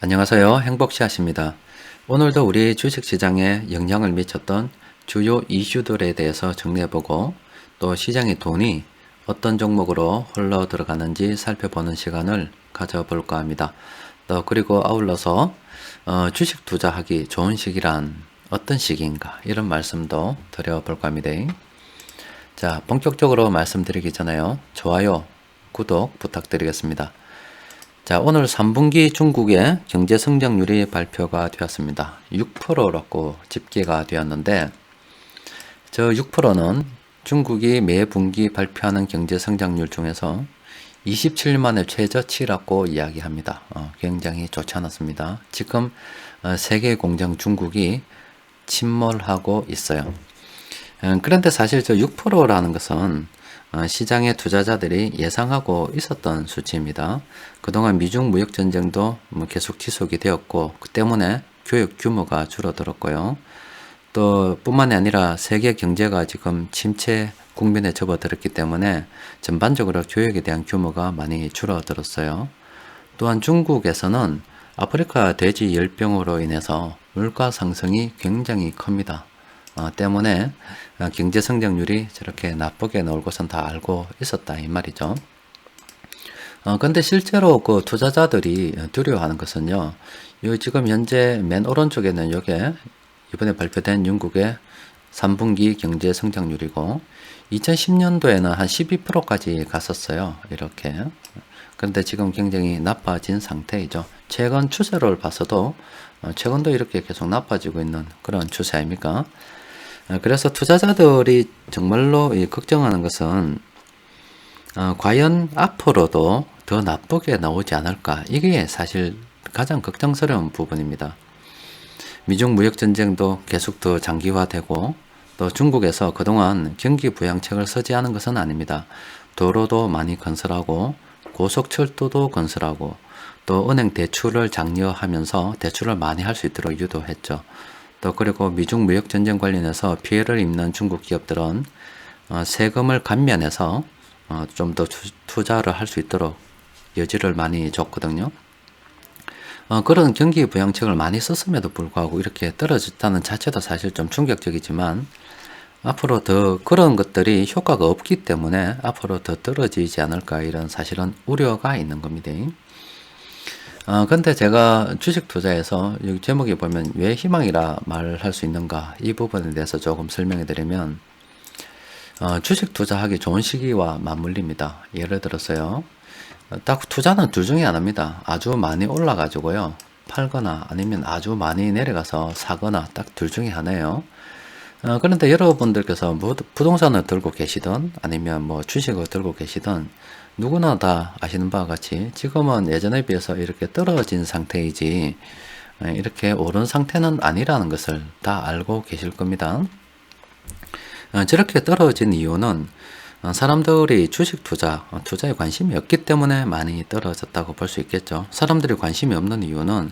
안녕하세요. 행복씨앗입니다. 오늘도 우리 주식시장에 영향을 미쳤던 주요 이슈들에 대해서 정리해보고 또 시장의 돈이 어떤 종목으로 흘러 들어가는지 살펴보는 시간을 가져볼까 합니다. 또 그리고 아울러서 주식 투자하기 좋은 시기란 어떤 시기인가 이런 말씀도 드려볼까 합니다. 자, 본격적으로 말씀드리기 전에요. 좋아요, 구독 부탁드리겠습니다. 자, 오늘 3분기 중국의 경제 성장률이 발표가 되었습니다. 6%라고 집계가 되었는데, 저 6%는 중국이 매 분기 발표하는 경제 성장률 중에서 27년 만에 최저치라고 이야기합니다. 굉장히 좋지 않았습니다. 지금 세계 공장 중국이 침몰하고 있어요. 그런데 사실 저 6%라는 것은 시장의 투자자들이 예상하고 있었던 수치입니다. 그동안 미중 무역 전쟁도 계속 지속이 되었고 그 때문에 교육 규모가 줄어들었고요. 또 뿐만이 아니라 세계 경제가 지금 침체 국면에 접어들었기 때문에 전반적으로 교육에 대한 규모가 많이 줄어들었어요. 또한 중국에서는 아프리카 돼지 열병으로 인해서 물가 상승이 굉장히 큽니다. 때문에 경제 성장률이 저렇게 나쁘게 나올 것은 다 알고 있었다 이 말이죠. 근데 실제로 그 투자자들이 두려워하는 것은요. 요 지금 현재 맨 오른쪽에는 요게 이번에 발표된 영국의 3분기 경제 성장률이고 2010년도에는 한 12%까지 갔었어요. 이렇게. 그런데 지금 굉장히 나빠진 상태이죠. 최근 추세를 봐서도 최근도 이렇게 계속 나빠지고 있는 그런 추세 아닙니까? 그래서 투자자들이 정말로 걱정하는 것은 과연 앞으로도 더 나쁘게 나오지 않을까 이게 사실 가장 걱정스러운 부분입니다. 미중 무역 전쟁도 계속 더 장기화되고 또 중국에서 그동안 경기 부양책을 쓰지 않은 것은 아닙니다. 도로도 많이 건설하고 고속철도도 건설하고 또 은행 대출을 장려하면서 대출을 많이 할 수 있도록 유도했죠. 또 그리고 미중 무역 전쟁 관련해서 피해를 입는 중국 기업들은 세금을 감면해서 좀 더 투자를 할 수 있도록 여지를 많이 줬거든요. 그런 경기 부양책을 많이 썼음에도 불구하고 이렇게 떨어졌다는 자체도 사실 좀 충격적이지만 앞으로 더 그런 것들이 효과가 없기 때문에 앞으로 더 떨어지지 않을까 이런 사실은 우려가 있는 겁니다. 근데 제가 주식 투자에서 여기 제목에 보면 왜 희망이라 말할 수 있는가 이 부분에 대해서 조금 설명해 드리면 주식 투자하기 좋은 시기와 맞물립니다. 예를 들어서요. 딱 투자는 둘 중에 하나입니다. 아주 많이 올라가지고요. 팔거나 아니면 아주 많이 내려가서 사거나 딱 둘 중에 하나예요. 그런데 여러분들께서 뭐 부동산을 들고 계시든 아니면 뭐 주식을 들고 계시든 누구나 다 아시는 바와 같이 지금은 예전에 비해서 이렇게 떨어진 상태이지 이렇게 오른 상태는 아니라는 것을 다 알고 계실 겁니다. 저렇게 떨어진 이유는 사람들이 주식 투자에 관심이 없기 때문에 많이 떨어졌다고 볼 수 있겠죠. 사람들이 관심이 없는 이유는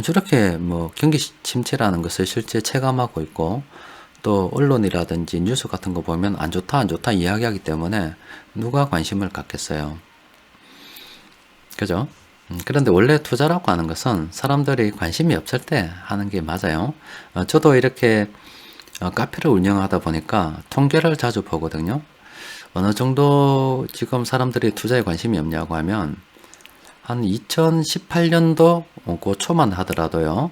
저렇게 뭐 경기 침체라는 것을 실제 체감하고 있고 또 언론이라든지 뉴스 같은 거 보면 안 좋다 안 좋다 이야기하기 때문에 누가 관심을 갖겠어요. 그죠? 그런데 원래 투자라고 하는 것은 사람들이 관심이 없을 때 하는 게 맞아요. 저도 이렇게 카페를 운영하다 보니까 통계를 자주 보거든요. 어느 정도 지금 사람들이 투자에 관심이 없냐고 하면 한 2018년도 그 초만 하더라도요.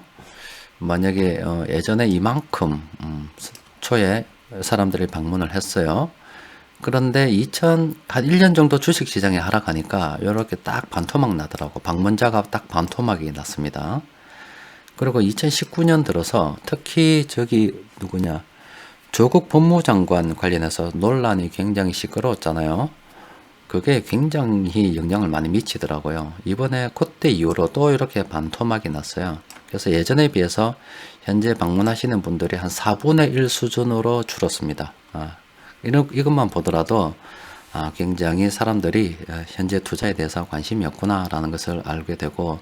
만약에 예전에 이만큼 초에 사람들이 방문을 했어요. 그런데 한 1년 정도 주식시장에 하락하니까 이렇게 딱 반토막 나더라고. 방문자가 딱 반토막이 났습니다. 그리고 2019년 들어서 특히 조국 법무장관 관련해서 논란이 굉장히 시끄러웠잖아요. 그게 굉장히 영향을 많이 미치더라고요. 이번에 그때 이후로 또 이렇게 반토막이 났어요. 그래서 예전에 비해서 현재 방문하시는 분들이 한 4분의 1 수준으로 줄었습니다. 이것만 보더라도 굉장히 사람들이 현재 투자에 대해서 관심이 없구나라는 것을 알게 되고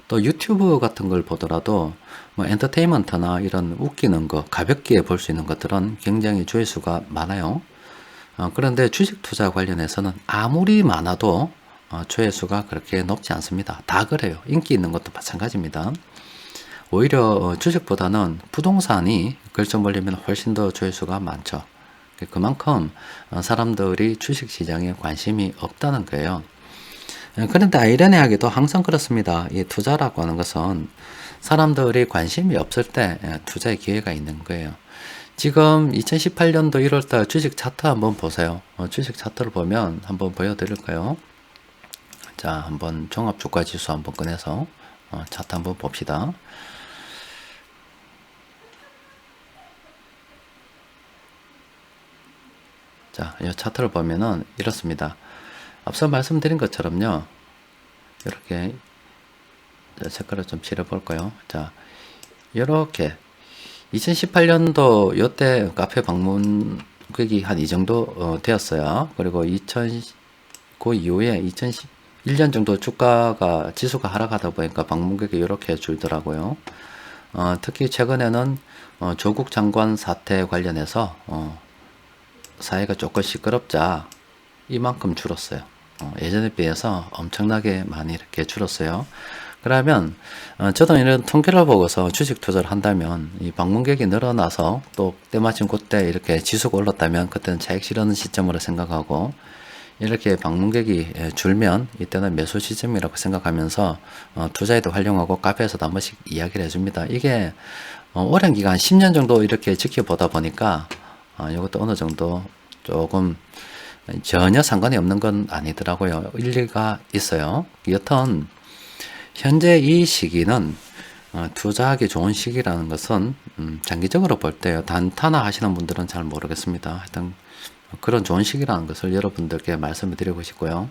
또 유튜브 같은 걸 보더라도 뭐 엔터테인먼트나 이런 웃기는 거 가볍게 볼 수 있는 것들은 굉장히 조회수가 많아요. 그런데 주식 투자 관련해서는 아무리 많아도 조회수가 그렇게 높지 않습니다. 다 그래요. 인기 있는 것도 마찬가지입니다. 오히려 주식보다는 부동산이 글점 올리면 훨씬 더 조회수가 많죠. 그만큼 사람들이 주식시장에 관심이 없다는 거예요. 그런데 아이러니하게도 항상 그렇습니다. 이 투자라고 하는 것은 사람들이 관심이 없을 때 투자의 기회가 있는 거예요. 지금 2018년도 1월달 주식 차트 한번 보세요. 주식 차트를 보면 한번 보여드릴까요? 자, 한번 종합주가지수 한번 꺼내서 차트 한번 봅시다. 자, 이 차트를 보면은 이렇습니다. 앞서 말씀드린 것처럼요. 이렇게 색깔을 좀 칠해볼까요? 자, 이렇게 2018년도 요때 카페 방문객이 한 이 정도 되었어요. 그리고 그 이후에 2011년 정도 주가가 지수가 하락하다 보니까 방문객이 이렇게 줄더라고요. 특히 최근에는 조국 장관 사태 관련해서 사회가 조금 시끄럽자 이만큼 줄었어요. 예전에 비해서 엄청나게 많이 이렇게 줄었어요. 그러면 저도 이런 통계를 보고서 주식 투자를 한다면 이 방문객이 늘어나서 또 때마침 그때 이렇게 지수가 올랐다면 그때는 차익 실현하는 시점으로 생각하고 이렇게 방문객이 줄면 이때는 매수 시점이라고 생각하면서 투자에도 활용하고 카페에서도 한 번씩 이야기를 해줍니다. 이게 오랜 기간 10년 정도 이렇게 지켜보다 보니까 이것도 어느 정도 조금 전혀 상관이 없는 건 아니더라고요. 일리가 있어요. 여튼 현재 이 시기는 투자하기 좋은 시기라는 것은 장기적으로 볼 때요. 단타나 하시는 분들은 잘 모르겠습니다. 하여튼 그런 좋은 시기라는 것을 여러분들께 말씀을 드리고 싶고요.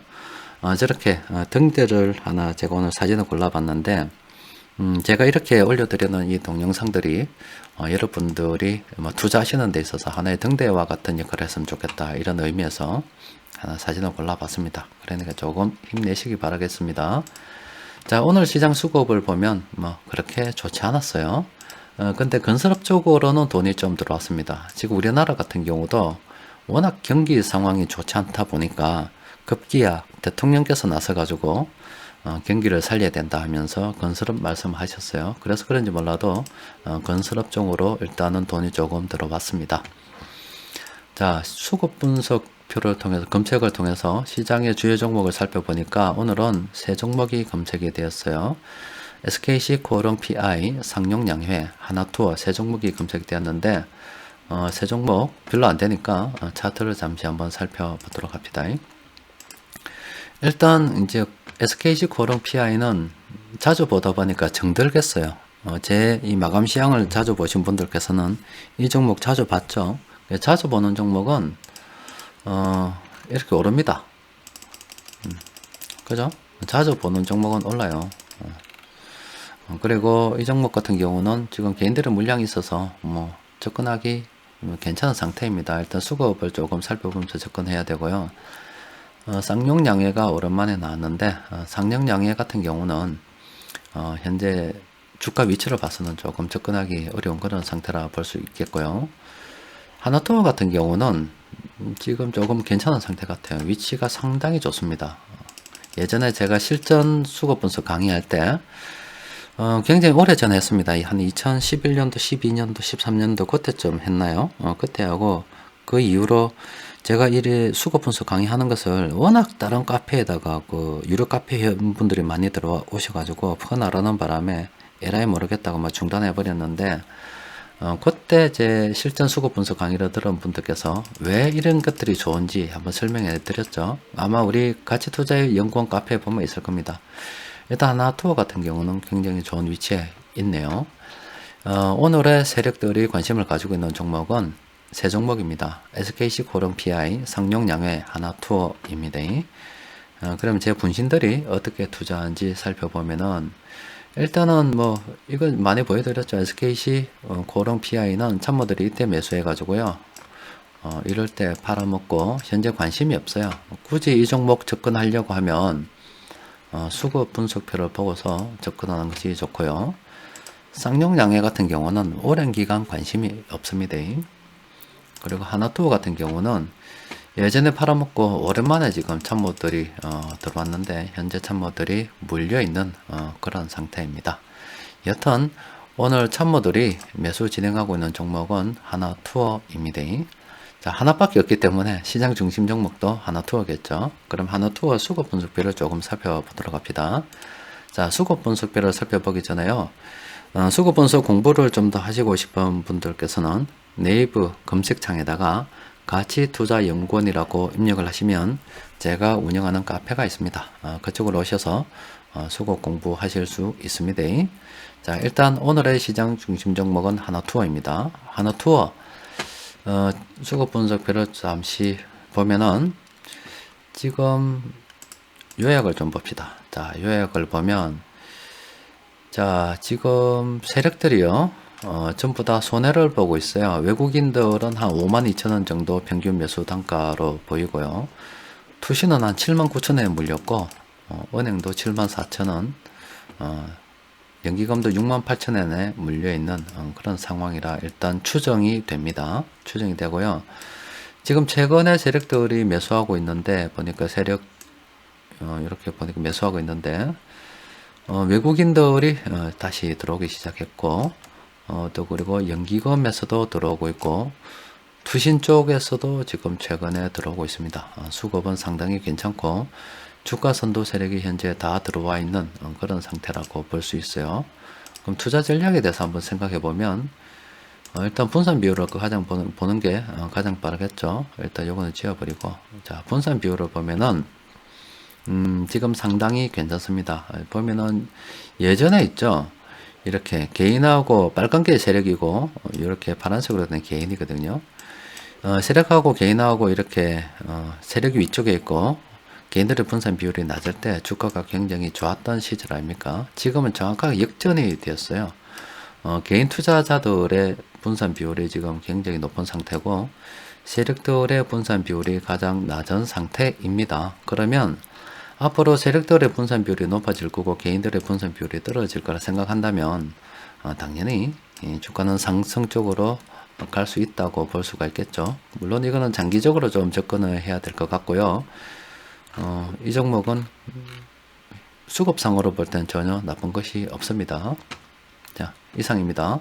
저렇게 등대를 하나 제가 오늘 사진을 골라봤는데 제가 이렇게 올려드리는 이 동영상들이 여러분들이 투자하시는 데 있어서 하나의 등대와 같은 역할을 했으면 좋겠다 이런 의미에서 하나 사진을 골라봤습니다. 그러니까 조금 힘내시기 바라겠습니다. 자, 오늘 시장 수급을 보면 그렇게 좋지 않았어요. 근데 건설업 쪽으로는 돈이 좀 들어왔습니다. 지금 우리나라 같은 경우도 워낙 경기 상황이 좋지 않다 보니까 급기야 대통령께서 나서가지고 경기를 살려야 된다 하면서 건설업 말씀하셨어요. 그래서 그런지 몰라도 건설업 쪽으로 일단은 돈이 조금 들어왔습니다. 자, 수급 분석표를 통해서 검색을 통해서 시장의 주요 종목을 살펴보니까 오늘은 세 종목이 검색이 되었어요. SKC, 코오롱 PI, 상용양회, 하나투어 세 종목이 검색되었는데 세 종목 별로 안 되니까 차트를 잠시 한번 살펴보도록 합니다. 일단 이제 SKC, 코오롱 PI는 자주 보다 보니까 정들겠어요. 제 이 마감 시향을 자주 보신 분들께서는 이 종목 자주 봤죠. 자주 보는 종목은 이렇게 오릅니다. 그죠? 자주 보는 종목은 올라요. 그리고 이 종목 같은 경우는 지금 개인들의 물량이 있어서 접근하기 괜찮은 상태입니다. 일단 수급을 조금 살펴보면서 접근해야 되고요. 쌍용양해가 오랜만에 나왔는데 쌍용양해 같은 경우는 현재 주가 위치를 봐서는 조금 접근하기 어려운 그런 상태라 볼 수 있겠고요. 하나투어 같은 경우는 지금 조금 괜찮은 상태 같아요. 위치가 상당히 좋습니다. 예전에 제가 실전 수급 분석 강의할 때 굉장히 오래전에 했습니다. 한 2011년도, 12년도, 13년도 그때쯤 했나요? 그때 하고 그 이후로 제가 이 수급 분석 강의하는 것을 워낙 다른 카페에다가 그 유료 카페 분들이 많이 들어오셔가지고 퍼나르는 바람에 에라이 모르겠다고 막 중단해 버렸는데 그때 제 실전 수급 분석 강의를 들은 분들께서 왜 이런 것들이 좋은지 한번 설명해 드렸죠. 아마 우리 가치 투자의 연구원 카페에 보면 있을 겁니다. 일단 하나투어 같은 경우는 굉장히 좋은 위치에 있네요. 오늘의 세력들이 관심을 가지고 있는 종목은 세 종목입니다. SKC, 코오롱 PI, 상용양회, 하나투어입니다. 그럼 제 분신들이 어떻게 투자하는지 살펴보면은 일단은 이걸 많이 보여드렸죠. SKC, 코오롱 PI는 참모들이 이때 매수해 가지고요. 이럴 때 팔아먹고 현재 관심이 없어요. 굳이 이 종목 접근하려고 하면 수급 분석표를 보고서 접근하는 것이 좋고요. 쌍용양해 같은 경우는 오랜 기간 관심이 없습니다. 그리고 하나투어 같은 경우는 예전에 팔아먹고 오랜만에 지금 참모들이 들어왔는데 현재 참모들이 물려있는 그런 상태입니다. 여튼 오늘 참모들이 매수 진행하고 있는 종목은 하나투어입니다. 자, 하나밖에 없기 때문에 시장 중심 종목도 하나투어겠죠. 그럼 하나투어 수급 분석비를 조금 살펴보도록 합니다. 자, 수급 분석비를 살펴보기 전에요. 수급 분석 공부를 좀 더 하시고 싶은 분들께서는 네이버 검색창에다가 가치투자연구원이라고 입력을 하시면 제가 운영하는 카페가 있습니다. 그쪽으로 오셔서 수급 공부하실 수 있습니다. 자, 일단 오늘의 시장 중심 종목은 하나투어입니다. 하나투어 수급 분석표를 잠시 보면은 지금 요약을 좀 봅시다. 자, 요약을 보면 자, 지금 세력들이요 전부 다 손해를 보고 있어요. 외국인들은 한 52,000원 정도 평균 매수 단가로 보이고요. 투시는 한 79,000원에 물렸고 은행도 74,000원, 연기금도 68,000원에 물려있는 그런 상황이라 일단 추정이 됩니다. 추정이 되고요. 지금 최근에 세력들이 매수하고 있는데 보니까 세력 이렇게 보니까 매수하고 있는데 외국인들이 다시 들어오기 시작했고 또 그리고 연기금에서도 들어오고 있고 투신 쪽에서도 지금 최근에 들어오고 있습니다. 수급은 상당히 괜찮고 주가선도 세력이 현재 다 들어와 있는 그런 상태라고 볼 수 있어요. 그럼 투자 전략에 대해서 한번 생각해 보면 일단 분산 비율을 가장 보는 게 가장 빠르겠죠. 일단 요거는 지워버리고 자, 분산 비율을 보면은 지금 상당히 괜찮습니다. 보면은 예전에 있죠. 이렇게 개인하고 빨간 게 세력이고 이렇게 파란색으로 된 개인이거든요. 세력하고 개인하고 이렇게 세력이 위쪽에 있고 개인들의 분산 비율이 낮을 때 주가가 굉장히 좋았던 시절 아닙니까? 지금은 정확하게 역전이 되었어요. 개인 투자자들의 분산 비율이 지금 굉장히 높은 상태고 세력들의 분산 비율이 가장 낮은 상태입니다. 그러면 앞으로 세력들의 분산 비율이 높아질 거고 개인들의 분산 비율이 떨어질 거라 생각한다면 당연히 주가는 상승 쪽으로 갈 수 있다고 볼 수가 있겠죠. 물론 이거는 장기적으로 좀 접근을 해야 될 것 같고요. 이 종목은 수급상으로 볼 땐 전혀 나쁜 것이 없습니다. 자, 이상입니다.